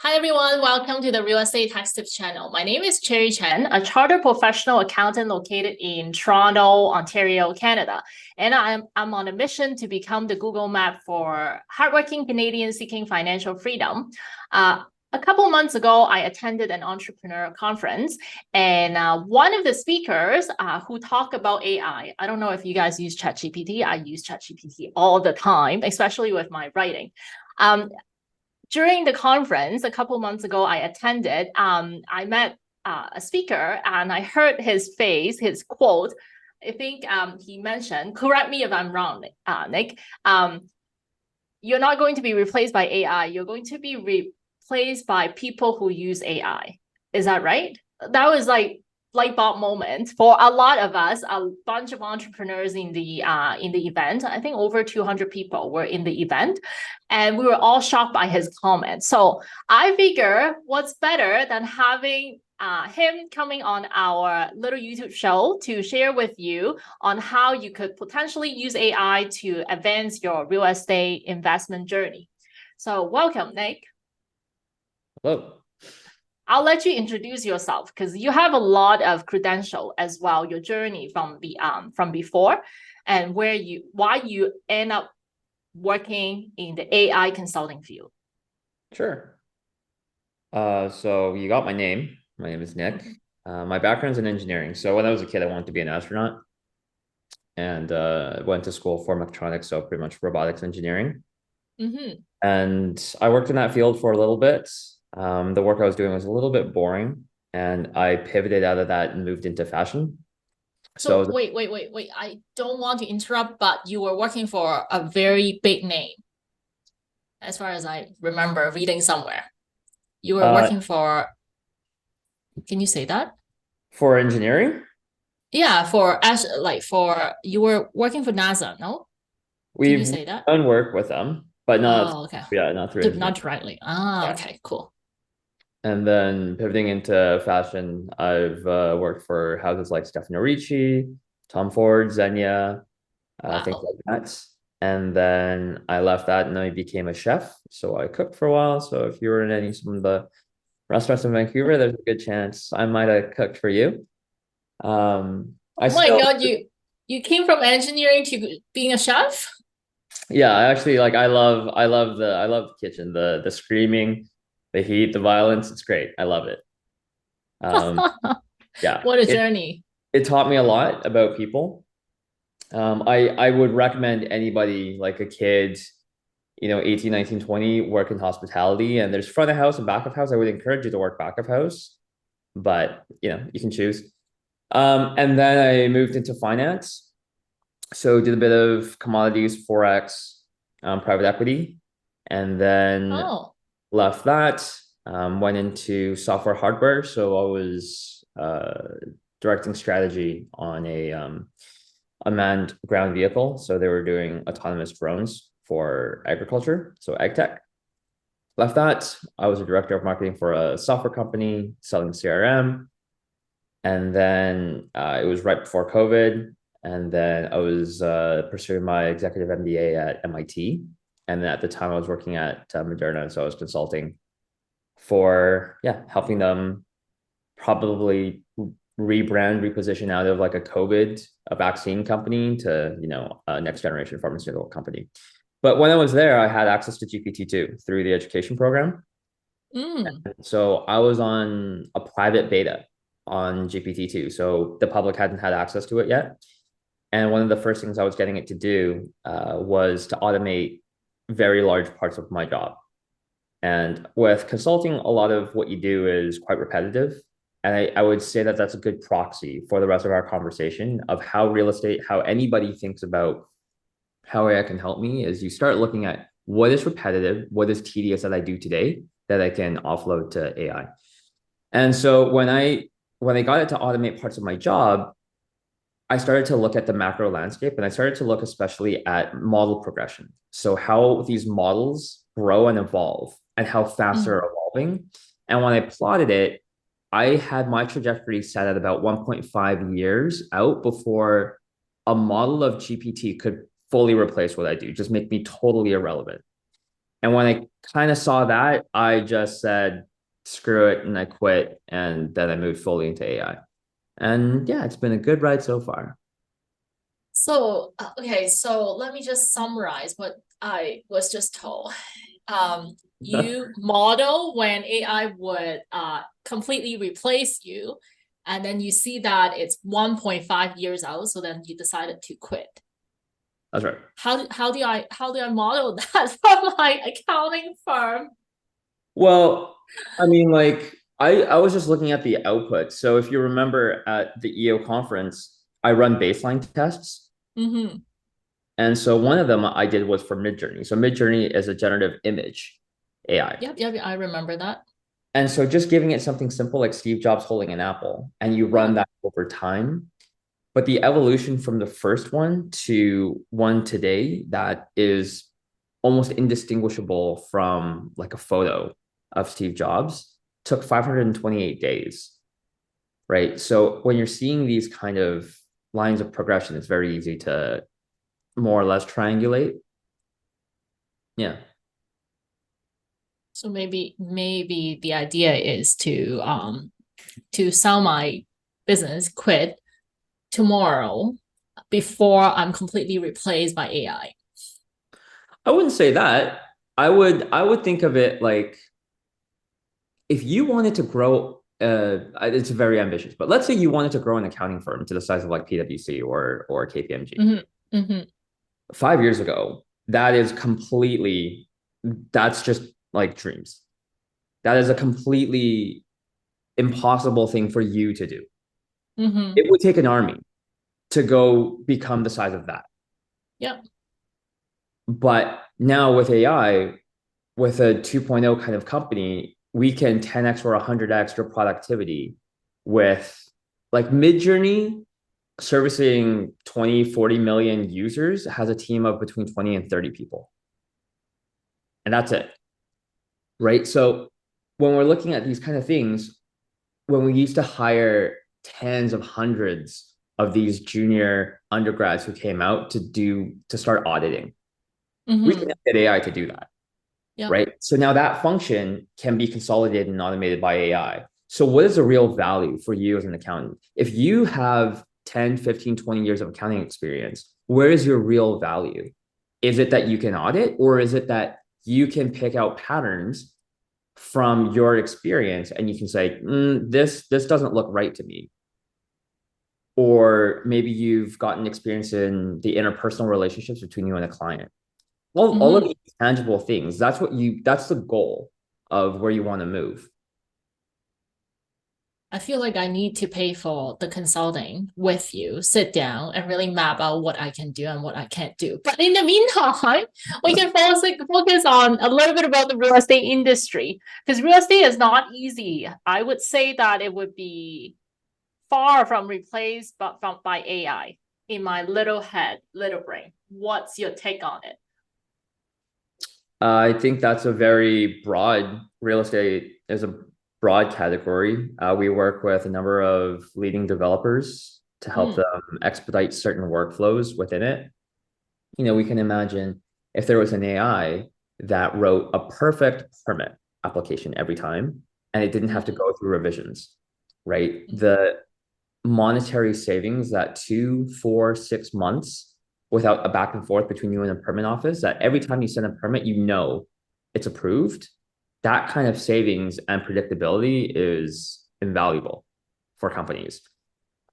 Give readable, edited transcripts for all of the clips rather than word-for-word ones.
Hi everyone, welcome to the Real Estate Tax Tips channel. My name is Cherry Chen, a chartered professional accountant located in Toronto, Ontario, Canada. And I'm on a mission to become the Google map for hardworking Canadians seeking financial freedom. A couple months ago, I attended an entrepreneur conference, and one of the speakers who talked about AI, I don't know if you guys use ChatGPT. I use ChatGPT all the time, especially with my writing. During the conference a couple months ago I attended, I met a speaker and I heard his quote. I think he mentioned, correct me if I'm wrong, Nick, you're not going to be replaced by AI, you're going to be replaced by people who use AI. Is that right? That was like light bulb moment for a lot of us, a bunch of entrepreneurs in the event. I think over 200 people were in the event, and we were all shocked by his comments. So I figure what's better than having him coming on our little YouTube show to share with you on how you could potentially use AI to advance your real estate investment journey. So welcome, Nick. Hello. I'll let you introduce yourself because you have a lot of credential as well, your journey from before and why you end up working in the AI consulting field. Sure. So you got my name. My name is Nick. My background's in engineering. So when I was a kid, I wanted to be an astronaut and went to school for mechatronics, so pretty much robotics engineering. And I worked in that field for a little bit. The work I was doing was a little bit boring, and I pivoted out of that and moved into fashion. So wait. I don't want to interrupt, but you were working for a very big name, as far as I remember reading somewhere. You were working for, can you say that? For engineering? Yeah, you were working for NASA, no? Can you We've say that? done work with them, but not, Oh, okay. not through engineering. Not directly. Ah, Yeah. okay, cool. And then pivoting into fashion, I've worked for houses like Stefano Ricci, Tom Ford, Zegna, things Wow. like that. And then I left that and I became a chef. So I cooked for a while. So if you were in some of the restaurants in Vancouver, there's a good chance I might have cooked for you. I Oh my still, God, you came from engineering to being a chef? yeah, I actually like I love the kitchen, the screaming, the heat, the violence. It's great. I love it. Um, yeah, What a journey. it taught me a lot about people. I would recommend anybody like a kid, 18, 19, 20, work in hospitality, and there's front of house and back of house. I would encourage you to work back of house, but you can choose. And then I moved into finance. So did a bit of commodities, Forex, private equity, and then Oh, left that, went into software hardware. So I was directing strategy on a manned ground vehicle. So they were doing autonomous drones for agriculture, so ag tech. Left that. I was a director of marketing for a software company selling CRM. And then it was right before COVID. And then I was pursuing my executive MBA at MIT. And then at the time I was working at Moderna. So I was consulting for, helping them probably rebrand, reposition out of like a vaccine company to, a next generation pharmaceutical company. But when I was there, I had access to GPT-2 through the education program. So I was on a private beta on GPT-2. So the public hadn't had access to it yet. And one of the first things I was getting it to do was to automate very large parts of my job. And with consulting, a lot of what you do is quite repetitive. And I would say that that's a good proxy for the rest of our conversation of how real estate, how anybody thinks about how AI can help me is you start looking at what is repetitive, what is tedious that I do today that I can offload to AI. And so when I got it to automate parts of my job, I started to look at the macro landscape and I started to look especially at model progression. So how these models grow and evolve and how fast they're evolving. And when I plotted it, I had my trajectory set at about 1.5 years out before a model of GPT could fully replace what I do, just make me totally irrelevant. And when I kind of saw that, I just said, screw it, and I quit. And then I moved fully into AI. And yeah, it's been a good ride so far. So, okay, so let me just summarize what I was just told. You model when AI would completely replace you, and then you see that it's 1.5 years out, so then you decided to quit. That's right. How do I model that for my accounting firm? Well, I mean, like I was just looking at the output. So if you remember at the EO conference, I run baseline tests. Mm-hmm. And so one of them I did was for Midjourney. So Midjourney is a generative image AI. Yep, I remember that. And so just giving it something simple like Steve Jobs holding an apple, and you run that over time. But the evolution from the first one to one today that is almost indistinguishable from like a photo of Steve Jobs took 528 days, right? So when you're seeing these kind of lines of progression, it's very easy to more or less triangulate. Yeah. So maybe the idea is to sell my business, quit tomorrow before I'm completely replaced by AI. I wouldn't say that. I would think of it like if you wanted to grow it's very ambitious, but let's say you wanted to grow an accounting firm to the size of like PwC or KPMG. Mm-hmm. Mm-hmm. 5 years ago, that's just like dreams. That is a completely impossible thing for you to do. Mm-hmm. It would take an army to go become the size of that. Yep. But now with AI, with a 2.0 kind of company, we can 10x or 100x your productivity with like Midjourney servicing 20, 40 million users has a team of between 20 and 30 people. And that's it. Right. So when we're looking at these kind of things, when we used to hire tens of hundreds of these junior undergrads who came out to start auditing, we can Mm-hmm. get AI to do that. Yep. Right? So now that function can be consolidated and automated by AI. So what is the real value for you as an accountant? If you have 10, 15, 20 years of accounting experience, where is your real value? Is it that you can audit, or is it that you can pick out patterns from your experience and you can say, this doesn't look right to me? Or maybe you've gotten experience in the interpersonal relationships between you and a client. All of Mm-hmm. these tangible things, that's the goal of where you want to move. I feel like I need to pay for the consulting with you, sit down and really map out what I can do and what I can't do. But in the meantime, we can focus on a little bit about the real estate industry because real estate is not easy. I would say that it would be far from replaced by AI in my little head, little brain. What's your take on it? I think that's a very broad real estate is a broad category. We work with a number of leading developers to help Mm, them expedite certain workflows within it. We can imagine if there was an AI that wrote a perfect permit application every time and it didn't have to mm, go through revisions, right? mm, The monetary savings that 2, 4, 6 months without a back and forth between you and the permit office, that every time you send a permit, it's approved. That kind of savings and predictability is invaluable for companies.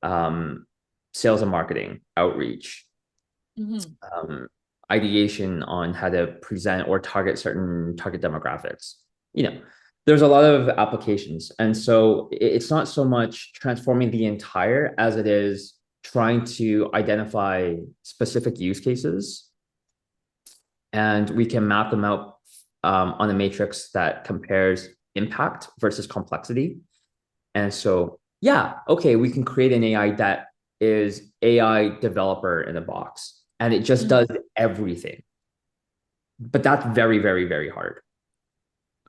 Um, Sales and marketing, outreach, mhm, um, ideation on how to present or target certain target demographics. You know, there's a lot of applications. And so it's not so much transforming the entire as it is trying to identify specific use cases. And we can map them out on a matrix that compares impact versus complexity. And so, yeah, okay, we can create an AI that is AI developer in a box and it just mm. does everything. But that's very, very, very hard.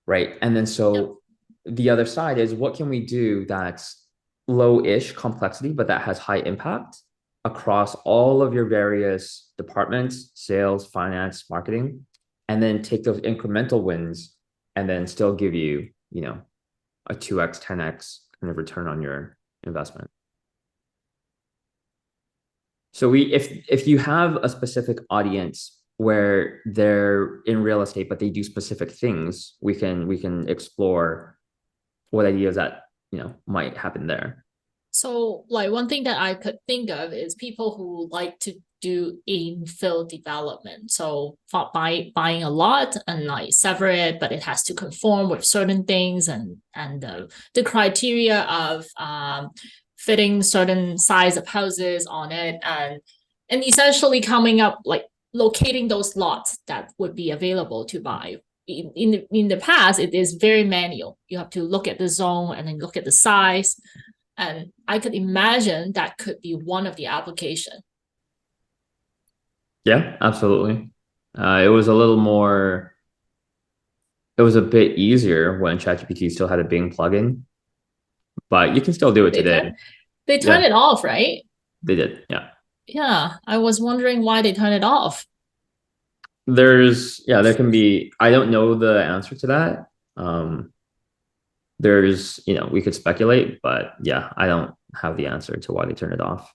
Right. And then Yep. so the other side is what can we do that's low-ish complexity, but that has high impact across all of your various departments, sales, finance, marketing. and then take those incremental wins and then still give you, a 2x, 10x kind of return on your investment. So if you have a specific audience where they're in real estate, but they do specific things, we can explore what ideas that, might happen there. So like one thing that I could think of is people who like to do infill development. So buying a lot and like sever it, but it has to conform with certain things and the criteria of fitting certain size of houses on it and essentially coming up like locating those lots that would be available to buy. In the past, it is very manual. You have to look at the zone and then look at the size. And I could imagine that could be one of the application. Yeah, absolutely. It was a bit easier when ChatGPT still had a Bing plugin, but you can still do it today. They turned it off, right? They did, yeah. Yeah, I was wondering why they turned it off. There can be, I don't know the answer to that. We could speculate, but yeah, I don't have the answer to why they turned it off.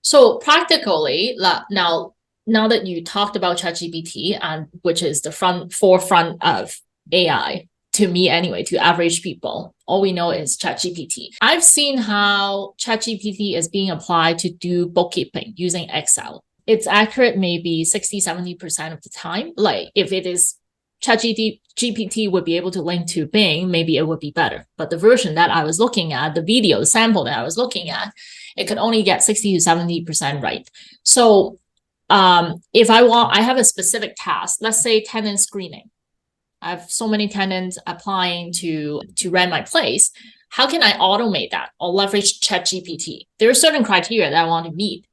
So practically, now that you talked about ChatGPT, and which is the forefront of AI, to me anyway, to average people, all we know is ChatGPT. I've seen how ChatGPT is being applied to do bookkeeping using Excel. It's accurate maybe 60-70% of the time. Like if it is ChatGPT would be able to link to Bing, maybe it would be better. But the version that I was looking at, the video sample that I was looking at, it could only get 60-70% right. So if I have a specific task, let's say tenant screening. I have so many tenants applying to rent my place. How can I automate that or leverage ChatGPT? There are certain criteria that I want to meet.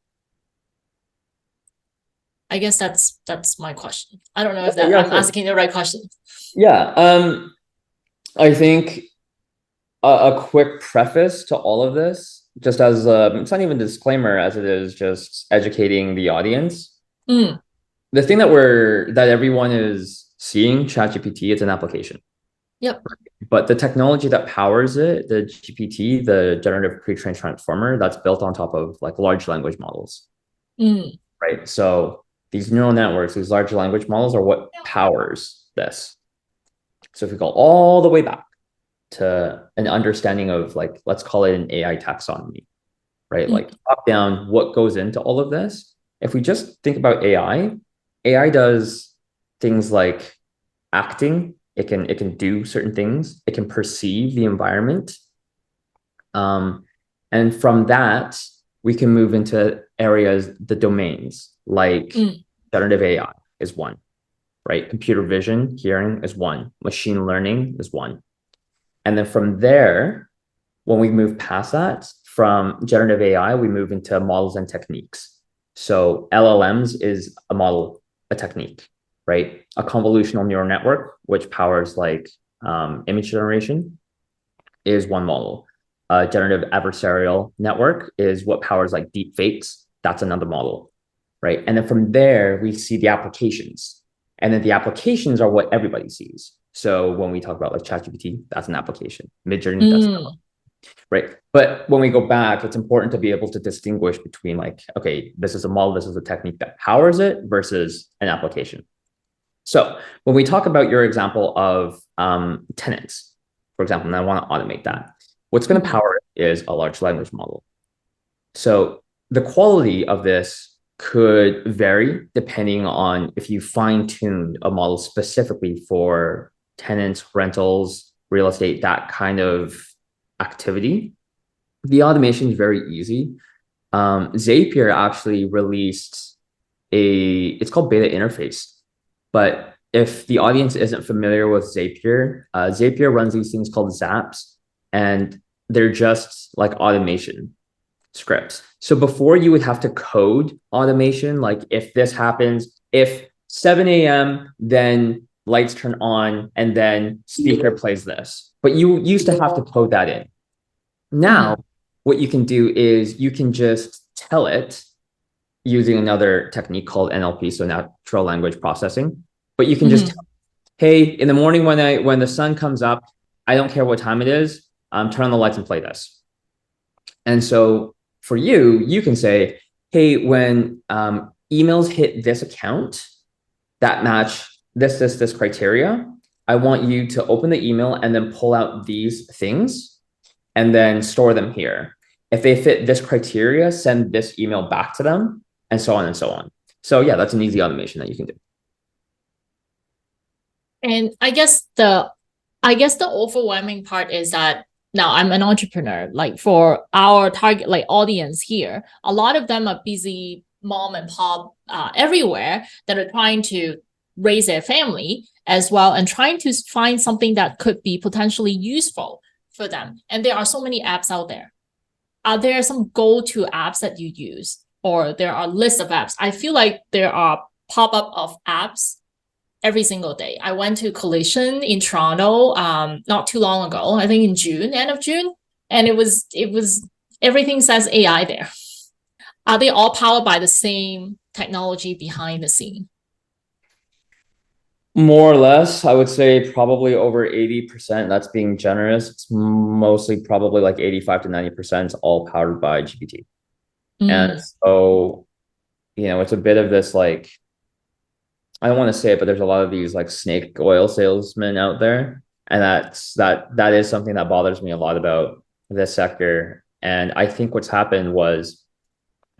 I guess that's my question. I don't know if I'm asking the right question. Yeah. I think a quick preface to all of this, just as it's not even a disclaimer as it is just educating the audience. The thing that everyone is seeing, ChatGPT, it's an application. Yep. But the technology that powers it, the GPT, the generative pre-trained transformer, that's built on top of like large language models. Right. So these neural networks, these large language models are what powers this. So if we go all the way back to an understanding of like, let's call it an AI taxonomy, right? Like top down, what goes into all of this? If we just think about AI does things like acting. It can do certain things. It can perceive the environment. And from that, we can move into areas, the domains, like generative AI is one, right? Computer vision, hearing is one. Machine learning is one. And then from there, when we move past that, from generative AI, we move into models and techniques. So LLMs is a model, a technique, right? A convolutional neural network, which powers like image generation, is one model. Generative adversarial network is what powers like deep fakes. That's another model, right? And then from there, we see the applications. And then the applications are what everybody sees. So when we talk about like ChatGPT, that's an application. Midjourney, that's another one. Right. But when we go back, it's important to be able to distinguish between like, okay, this is a model, this is a technique that powers it versus an application. So when we talk about your example of tenants, for example, and I want to automate that, what's going to power it is a large language model. So the quality of this could vary depending on if you fine-tune a model specifically for tenants, rentals, real estate, that kind of activity. The automation is very easy. Zapier actually released it's called beta interface. But if the audience isn't familiar with Zapier, Zapier runs these things called zaps, and they're just like automation scripts. So before you would have to code automation, like if this happens, if 7 a.m., then lights turn on, and then speaker plays this. But you used to have to code that in. Now, what you can do is you can just tell it using another technique called NLP, so natural language processing. but you can just tell, hey, in the morning when the sun comes up, I don't care what time it is, turn on the lights and play this. And so for you, you can say, hey, when emails hit this account that match this criteria, I want you to open the email and then pull out these things and then store them here. If they fit this criteria, send this email back to them, and so on and so on. So yeah, that's an easy automation that you can do. And I guess the overwhelming part is that now I'm an entrepreneur. Like for our target like audience here, a lot of them are busy mom and pop everywhere that are trying to raise their family as well and trying to find something that could be potentially useful for them. And there are so many apps out there. Are there some go-to apps that you use, or there are lists of apps? I feel like there are pop-up of apps every single day. I went to Collision in Toronto not too long ago, I think in June, end of June, and it was everything says AI there. Are they all powered by the same technology behind the scene? More or less, I would say probably over 80%. That's being generous. It's mostly probably like 85 to 90% all powered by GPT. And so, it's a bit of this like, I don't want to say it, but there's a lot of these like snake oil salesmen out there. And that is something that bothers me a lot about this sector. And I think what's happened was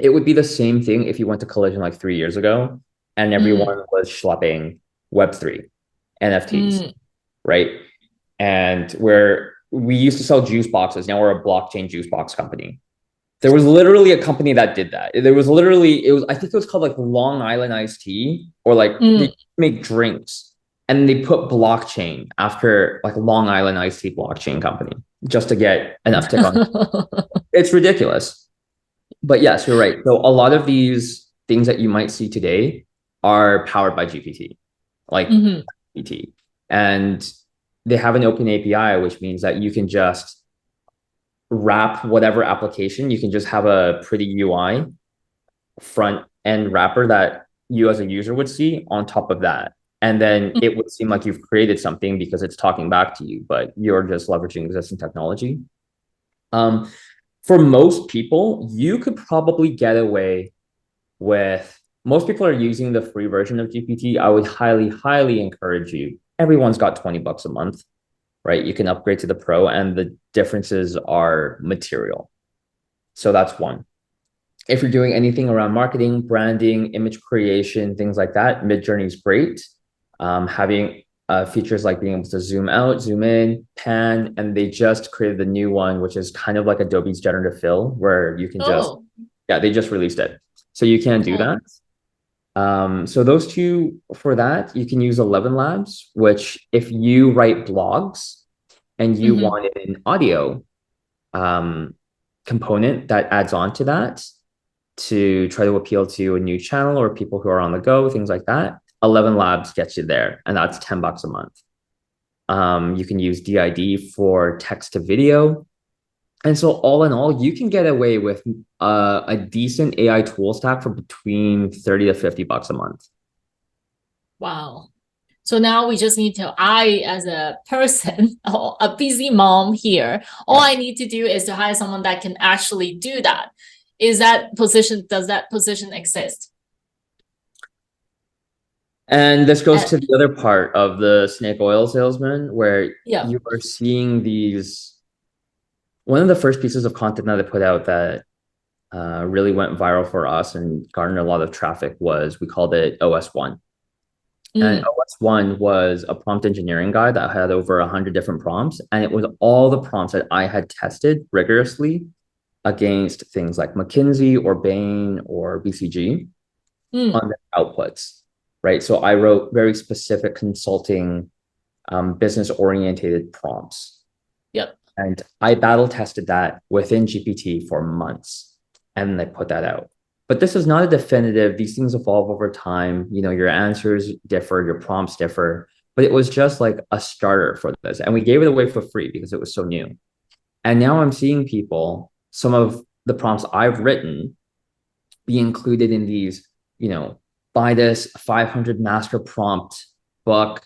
it would be the same thing if you went to Collision like 3 years ago and everyone was schlepping Web3, NFTs, right? And where we used to sell juice boxes, now we're a blockchain juice box company. There was literally a company that did that. There was literally, I think it was called like Long Island Iced Tea, or like they make drinks and they put blockchain after like Long Island Iced Tea blockchain company just to get an uptick on. It's ridiculous. But yes, you're right. So a lot of these things that you might see today are powered by GPT, like GPT. And they have an open API, which means that you can just wrap whatever application, you can just have a pretty UI front end wrapper that you as a user would see on top of that. And then it would seem like you've created something because it's talking back to you, but you're just leveraging existing technology. For most people, you could probably get away with, most people are using the free version of GPT. I would highly, highly encourage you. Everyone's got $20 a month, right? You can upgrade to the Pro and the differences are material. So that's one. If you're doing anything around marketing, branding, image creation, things like that, Midjourney is great. Having features like being able to zoom out, zoom in, pan, and they just created the new one, which is kind of like Adobe's generative fill, where you can they just released it. So you can do that. So those two, for that, you can use 11 Labs, which if you write blogs and you want an audio component that adds on to that to try to appeal to a new channel or people who are on the go, things like that, 11 Labs gets you there, and that's $10 a month. You can use DID for text to video. And so all in all, you can get away with a decent AI tool stack for between $30 to $50 a month. Wow. So now we just need to, I as a person, a busy mom here, all I need to do is to hire someone that can actually do that. Does that position exist? And this goes to the other part of the snake oil salesman, where you are seeing these. One of the first pieces of content that I put out that really went viral for us and garnered a lot of traffic was, we called it OS1. And OS1 was a prompt engineering guide that had over 100 different prompts. And it was all the prompts that I had tested rigorously against things like McKinsey or Bain or BCG on their outputs, right? So I wrote very specific consulting, business-oriented prompts. Yep. And I battle tested that within GPT for months, and I put that out. But this is not a definitive, these things evolve over time. Your answers differ, your prompts differ, but it was just like a starter for this. And we gave it away for free because it was so new. And now I'm seeing people, some of the prompts I've written be included in these, buy this 500 master prompt book.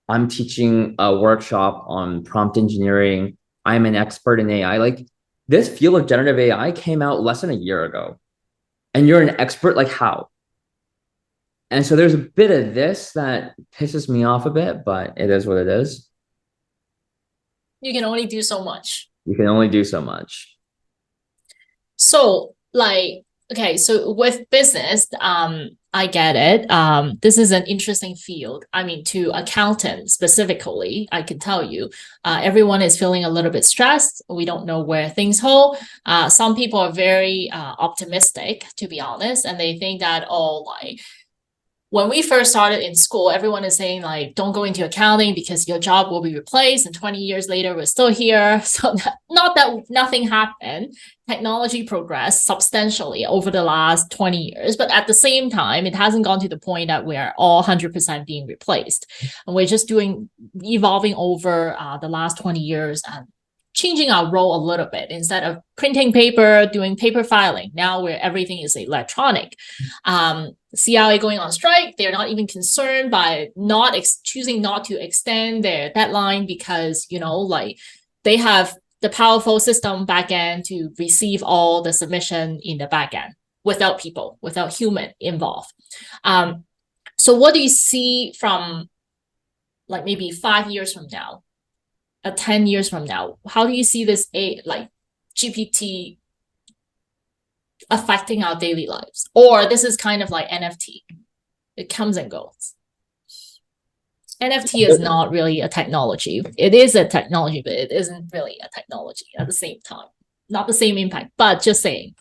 I'm teaching a workshop on prompt engineering. I'm an expert in AI. Like, this field of generative AI came out less than a year ago. And you're an expert, like, how? And so there's a bit of this that pisses me off a bit, but it is what it is. You can only do so much. You can only do so much. So like, okay, so with business, I get it. This is an interesting field. I mean, to accountants specifically, I can tell you, everyone is feeling a little bit stressed. We don't know where things hold. Some people are very optimistic, to be honest, and they think that, oh, like, when we first started in school, everyone is saying, like, don't go into accounting because your job will be replaced. And 20 years later, we're still here. So not that nothing happened. Technology progressed substantially over the last 20 years. But at the same time, it hasn't gone to the point that we're all 100% being replaced. And we're just evolving over the last 20 years and changing our role a little bit. Instead of printing paper, doing paper filing, now where everything is electronic. CIA going on strike, they're not even concerned by choosing not to extend their deadline because, like, they have the powerful system backend to receive all the submission in the backend without people, without human involved. So what do you see from, like, maybe 5 years from now, 10 years from now? How do you see this GPT affecting our daily lives? Or this is kind of like NFT. It comes and goes. NFT is not really a technology. It is a technology, but it isn't really a technology at the same time. Not the same impact, but just saying.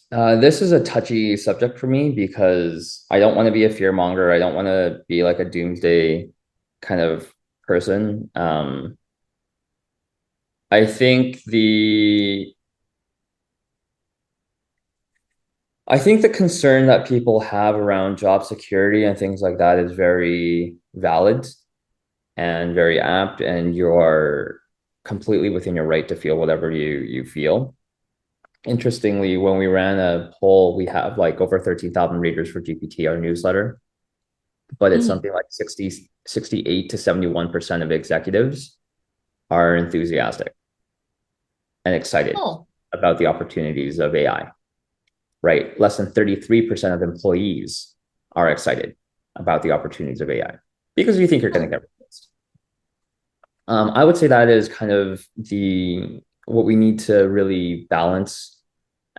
This is a touchy subject for me because I don't want to be a fearmonger. I don't want to be like a doomsday kind of person. I think the concern that people have around job security and things like that is very valid and very apt, and you're completely within your right to feel whatever you feel. Interestingly, when we ran a poll, we have like over 13,000 readers for GPT, our newsletter, but it's something like 68 to 71% of executives are enthusiastic and excited about the opportunities of AI. Right? Less than 33% of employees are excited about the opportunities of AI because you think you're going to get replaced. I would say that is kind of what we need to really balance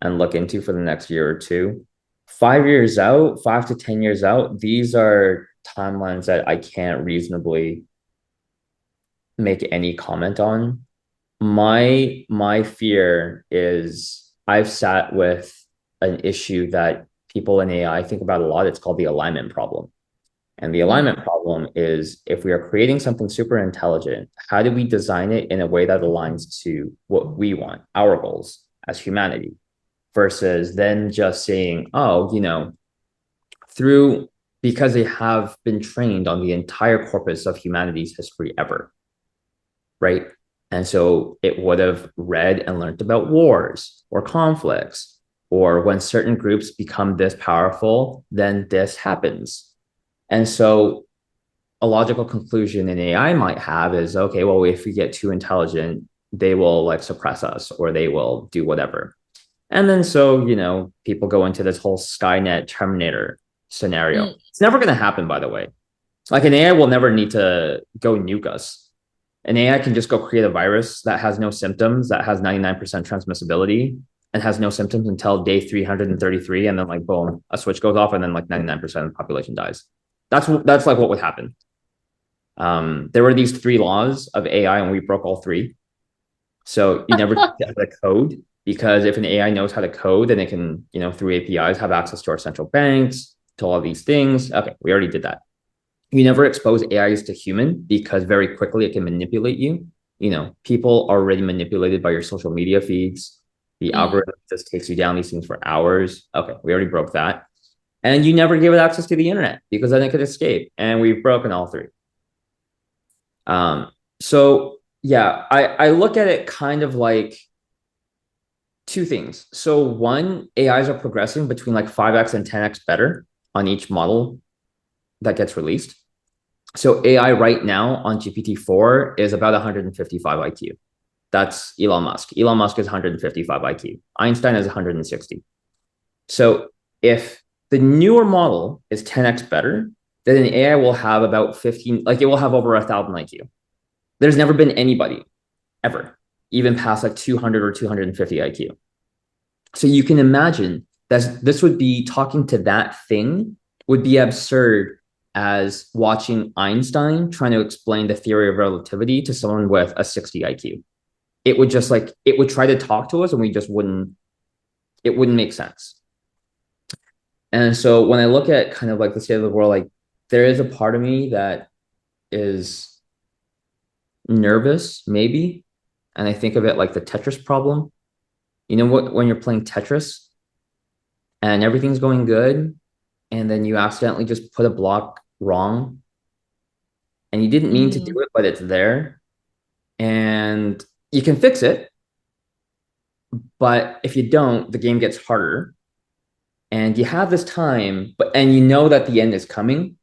and look into for the next year or two. 5 years out, 5 to 10 years out, these are timelines that I can't reasonably make any comment on. My fear is I've sat with an issue that people in AI think about a lot. It's called the alignment problem. And the alignment problem is, if we are creating something super intelligent, how do we design it in a way that aligns to what we want, our goals as humanity, versus then just saying, because they have been trained on the entire corpus of humanity's history ever, right? And so it would have read and learned about wars or conflicts, or when certain groups become this powerful, then this happens. And so a logical conclusion an AI might have is, okay, well, if we get too intelligent, they will like suppress us or they will do whatever. And then so, people go into this whole Skynet Terminator scenario. It's never going to happen, by the way. Like, an AI will never need to go nuke us. An AI can just go create a virus that has no symptoms, that has 99% transmissibility, and has no symptoms until day 333, and then like boom, a switch goes off, and then like 99% of the population dies. That's like what would happen. There were these 3 laws of AI, and we broke all 3. So you never get the code, because if an AI knows how to code, then it can, through APIs, have access to our central banks, to all these things. Okay, we already did that. You never expose AIs to human, because very quickly it can manipulate you. People are already manipulated by your social media feeds. The algorithm just takes you down these things for hours. Okay, we already broke that. And you never give it access to the internet, because then it could escape. And we've broken all 3. So yeah, I look at it kind of like 2 things. So one, AIs are progressing between like 5x and 10x better on each model that gets released. So AI right now on GPT-4 is about 155 IQ. That's Elon Musk. Elon Musk is 155 IQ. Einstein is 160. So if the newer model is 10x better, then an AI will have about 15, like it will have over 1,000 IQ. There's never been anybody ever, even past like 200 or 250 IQ. So you can imagine that this would be talking to that thing would be absurd as watching Einstein trying to explain the theory of relativity to someone with a 60 IQ. It would just like, it would try to talk to us and we just wouldn't, it wouldn't make sense. And so when I look at kind of like the state of the world, like there is a part of me that is nervous, maybe. And I think of it like the Tetris problem. You know what, when you're playing Tetris and everything's going good, and then you accidentally just put a block wrong and you didn't mean to do it, but it's there and you can fix it. But if you don't, the game gets harder and you have this time, and you know that the end is coming.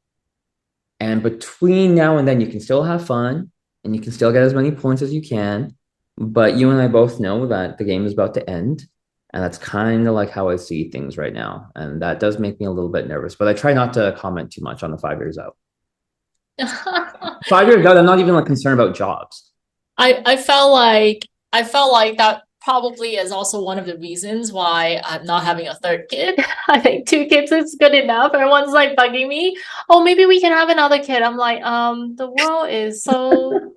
And between now and then, you can still have fun and you can still get as many points as you can. But you and I both know that the game is about to end. And that's kind of like how I see things right now. And that does make me a little bit nervous, but I try not to comment too much on the 5 years out. 5 years out, I'm not even like concerned about jobs. I felt like that probably is also one of the reasons why I'm not having a third kid. I think 2 kids is good enough. Everyone's like bugging me. Oh, maybe we can have another kid. I'm like, the world is so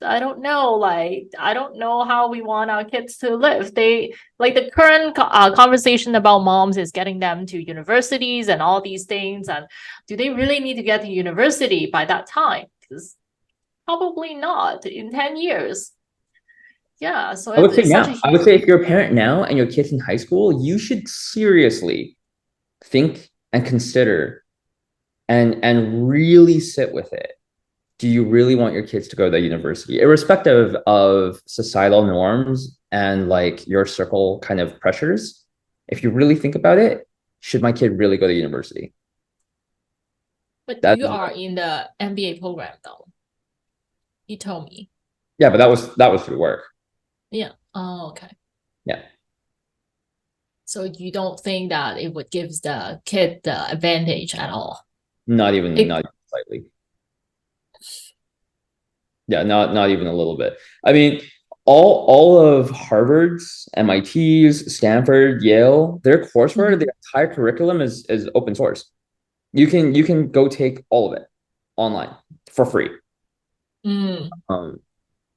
I don't know. Like, I don't know how we want our kids to live. They like the current conversation about moms is getting them to universities and all these things. And do they really need to get to university by that time? Because probably not in 10 years. Yeah. So I would say it's now. such a I would say if you're a parent now and your kid's in high school, you should seriously think and consider and really sit with it. Do you really want your kids to go to university, irrespective of societal norms and like your circle kind of pressures? If you really think about it, should my kid really go to university? But you are in the MBA program though. You told me. Yeah, but that was through work. Yeah. Oh, okay. Yeah. So you don't think that it would give the kid the advantage at all? Not even slightly. Yeah, not even a little bit. I mean, all of Harvard's, MIT's, Stanford, Yale, their coursework, the entire curriculum is open source. You can go take all of it online for free.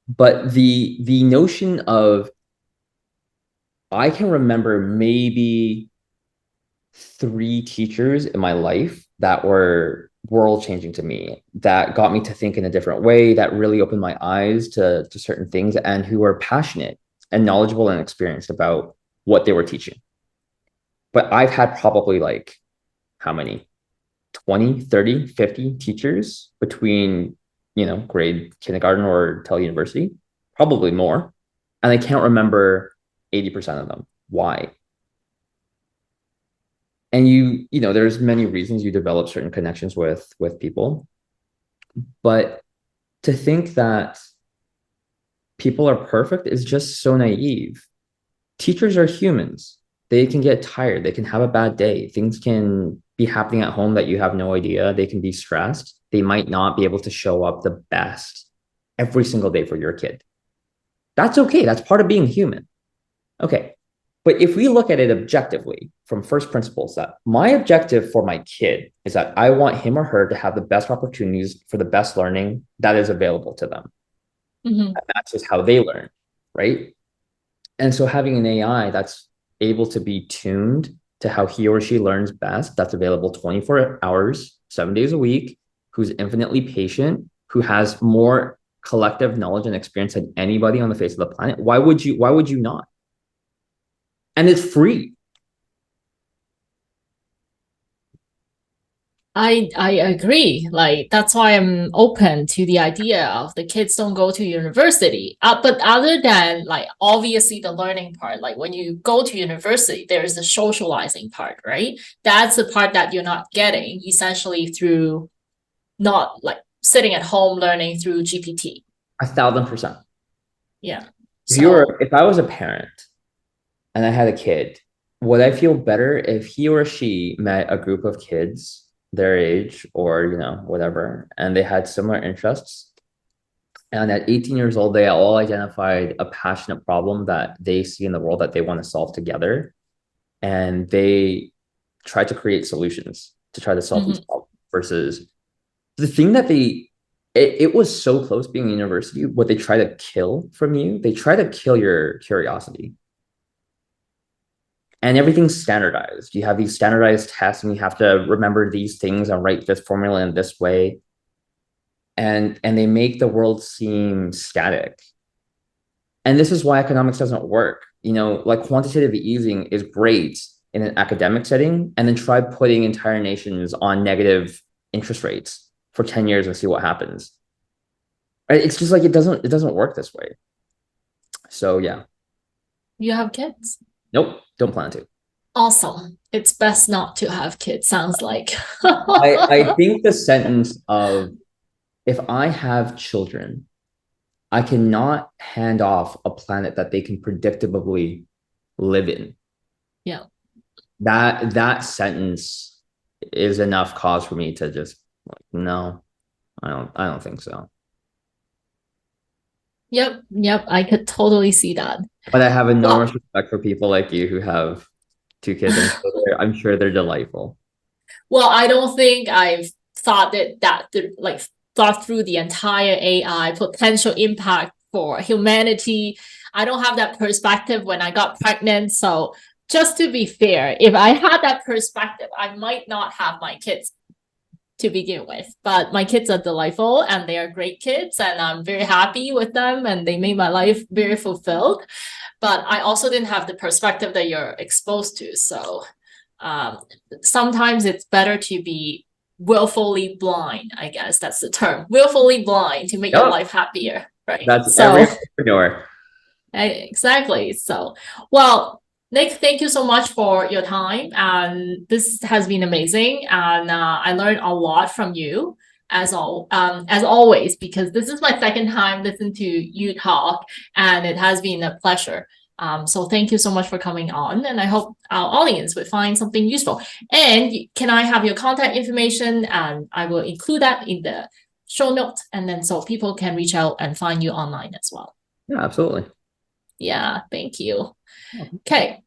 But the notion of, I can remember maybe 3 teachers in my life that were world changing to me, that got me to think in a different way, that really opened my eyes to certain things, and who were passionate and knowledgeable and experienced about what they were teaching. But I've had probably like, how many? 20, 30, 50 teachers between, grade kindergarten or till university, probably more. And I can't remember 80% of them. Why? And there's many reasons you develop certain connections with people. But to think that people are perfect is just so naive. Teachers are humans. They can get tired. They can have a bad day. Things can be happening at home that you have no idea. They can be stressed. They might not be able to show up the best every single day for your kid. That's okay. That's part of being human. Okay. But if we look at it objectively from first principles, that my objective for my kid is that I want him or her to have the best opportunities for the best learning that is available to them. And that's just how they learn, right? And so having an AI that's able to be tuned to how he or she learns best, that's available 24 hours, 7 days a week, who's infinitely patient, who has more collective knowledge and experience than anybody on the face of the planet, why would you not? And it's free. I agree. Like that's why I'm open to the idea of the kids don't go to university. But other than like obviously the learning part, like when you go to university, there is the socializing part, right? That's the part that you're not getting essentially through not like sitting at home learning through GPT. 1,000%. Yeah. If you were, So if I was a parent and I had a kid, would I feel better if he or she met a group of kids their age or, whatever, and they had similar interests? And at 18 years old, they all identified a passionate problem that they see in the world that they want to solve together. And they try to create solutions to try to solve these problems versus the thing that it was so close being a university, what they try to kill from you, they try to kill your curiosity. And everything's standardized. You have these standardized tests and you have to remember these things and write this formula in this way. And they make the world seem static. And this is why economics doesn't work. Like quantitative easing is great in an academic setting, and then try putting entire nations on negative interest rates for 10 years and see what happens. Right? It's just like it doesn't work this way. So yeah. you have kids? Nope, don't plan to. Awesome. It's best not to have kids, sounds like. I think the sentence of if I have children, I cannot hand off a planet that they can predictably live in. Yeah. That sentence is enough cause for me to just like, no, I don't think so. Yep. I could totally see that. But I have enormous respect for people like you who have two kids. I'm sure they're delightful. Well, I don't think I've thought thought through the entire AI potential impact for humanity. I don't have that perspective when I got pregnant. So just to be fair, if I had that perspective, I might not have my kids to begin with. But my kids are delightful and they are great kids and I'm very happy with them and they made my life very fulfilled. But I also didn't have the perspective that you're exposed to. So sometimes it's better to be willfully blind, I guess that's the term. Willfully blind to make your life happier, right? That's every entrepreneur. Exactly. So, well, Nick, thank you so much for your time. And this has been amazing. And I learned a lot from you as always, because this is my second time listening to you talk, and it has been a pleasure. So thank you so much for coming on, and I hope our audience would find something useful. And can I have your contact information? And I will include that in the show notes, and then so people can reach out and find you online as well. Yeah, absolutely. Yeah, thank you. Okay.